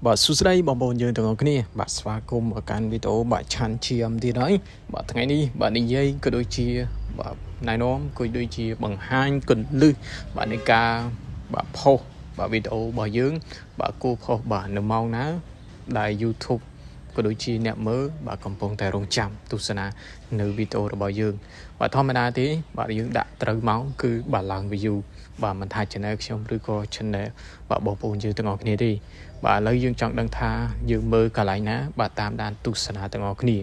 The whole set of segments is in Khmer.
បាទសួស្តីបងប្អូនយើងទាំងអស់គ្នាបាទស្វាគមន៍មកកាន់វីដេអូបាទឆាន់ឈាមទៀតហើយបាទថ្ងៃនេះបាទនិយាយក៏ដូចជាបាទណែនាំក៏ដូចជាបង្ហាញគន្លឹះបាទនៃការបាទផុសបាទវីដេអូរបស់យើងបាទគូផុសបាទនៅម៉ោងណាដែល YouTube ក៏ដូចជាអ្នកមើលបាទកំពុងតែរងចាំទស្សនានៅវីដេអូរបស់យើងបាទធម្មតាទេបាទយើងដាក់ត្រូវម៉ោងគឺបាទឡើង view បាទមិនថា channel ខ្ញុំឬក៏ channel បាទបងប្អូនយើងទាំងអស់គ្នាទេបាទឥឡូវយើងចង់ដឹងថាយើងមើលកន្លែងណាបាទតាមដានទស្សនាទាំងអស់គ្នា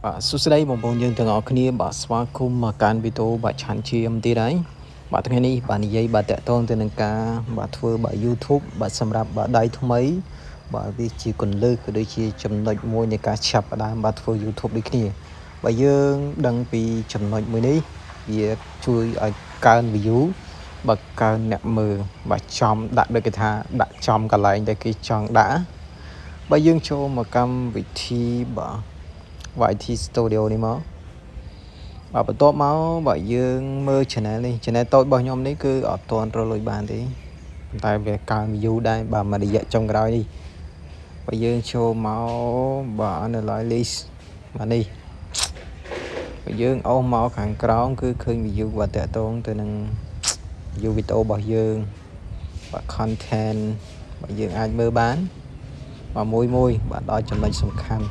បាទសួស្តីបងប្អូនយើងទាំងអស់គ្នាបាទស្វាគមន៍មកកាន់វីដេអូបាទឆាន់ឈាមទៀតហើយបាទថ្ងៃនេះបាទនិយាយបាទតកតងទៅនឹងការបាទធ្វើបាទ YouTube បាទសម្រាប់បាទដៃថ្មីបាទវាជាគន្លឹះក៏ដូចជាចំណុចមួយនៃការចាប់ផ្ដើមបាទធ្វើ YouTube ដូចគ្នាបាទយើងដឹងពីចំណុចមួយនេះវាជួយឲ្យកើន view បើកើនអ្នកមើលបាទចំដាក់ដូចគេថាដាក់ចំកន្លែងដែលគេចង់ដាក់បើយើងចូលមកកម្មវិធីបាទ YT Studio នេះមកបាទបន្ទាប់មកបាទយើងមើល channel នេះ channel តូចរបស់ខ្ញុំនេះគឺអត់ទាន់រកលុយបានទេប៉ុន្តែវាកើន view ដែរបាទមួយរយៈចុងក្រោយនេះបើយើងចូលមកបាទ analyze បាទនេះបើយើងអូសមកខាងក្រោមគឺឃើញ view បាទតកតងទៅនឹងview វីដេអូរបស់យើងបាទ content បាទយើងអាចមើលបានបាទមួយបាទដល់ចំណុចសំខាន់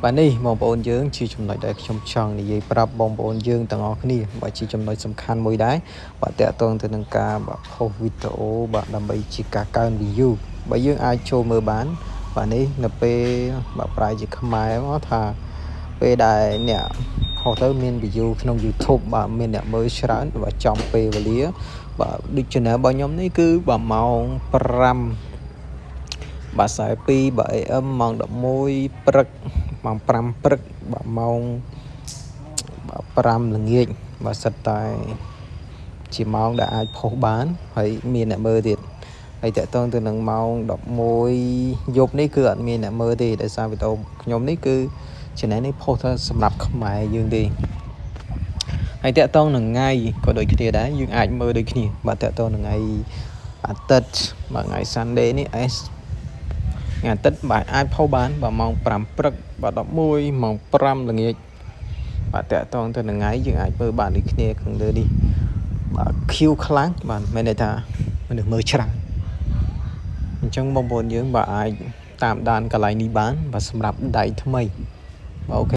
បាទនេះបងប្អូនយើងជាចំណុចដែលខ្ញុំចង់និយាយប្រាប់បងប្អូនយើងទាំងអស់គ្នាបាទជាចំណុចសំខាន់មួយដែរបាទតកតងទៅនឹងការបាទផុសវីដេអូបាទដើម្បីជាការកើន view បាទយើងអាចចូលមើលបានបាទនេះនៅពេលបាទប្រែជាខ្មែរមកថាពេលដែលអ្នកហៅទៅមាន view ក្នុង YouTube បាទមានអ្នកមើលច្រើនបាទចំពេលវេលាបាទដូច channel របស់ខ្ញុំនេះគឺបាទម៉ោង5បាទ42បាទ AM ម៉ោង11ព្រឹកម៉ោង5ព្រឹកបាទម៉ោងបាទ5ល្ងាចបាទសិតតែជាម៉ោងដែលអាចផុសបានហើយមានអ្នកមើលទៀតហើយតកតងទៅនឹងម៉ោង11យប់នេះគឺអត់មានអ្នកមើលទេដោយសារវីដេអូខ្ញុំនេះគឺ channel នេះផុសទៅសម្រាប់ខ្មែរយើងទេហើយតកតងនឹងថ្ងៃក៏ដូចគ្នាដែរយើងអាចមើលដូចគ្នាបាទតកតងនឹងថ្ងៃអាទិត្យបាទថ្ងៃ Sunday នេះថ្ងៃអាទិត្យបាទអាចផុសបានបាទម៉ោង5ព្រឹកបាទ11ម៉ោង5ល្ងាចបាទតកតងទៅនឹងថ្ងៃយើងអាចមើលបានដូចគ្នាខាងលើនេះបាទ queue ខ្លាំងបាទមានន័យថាមនុស្សមើលច្រើនអញ្ចឹងបងប្អូនយើងបាទអាចតាមដានកន្លែងនេះបានបាទសម្រាប់ដៃថ្មីបាទអូខេ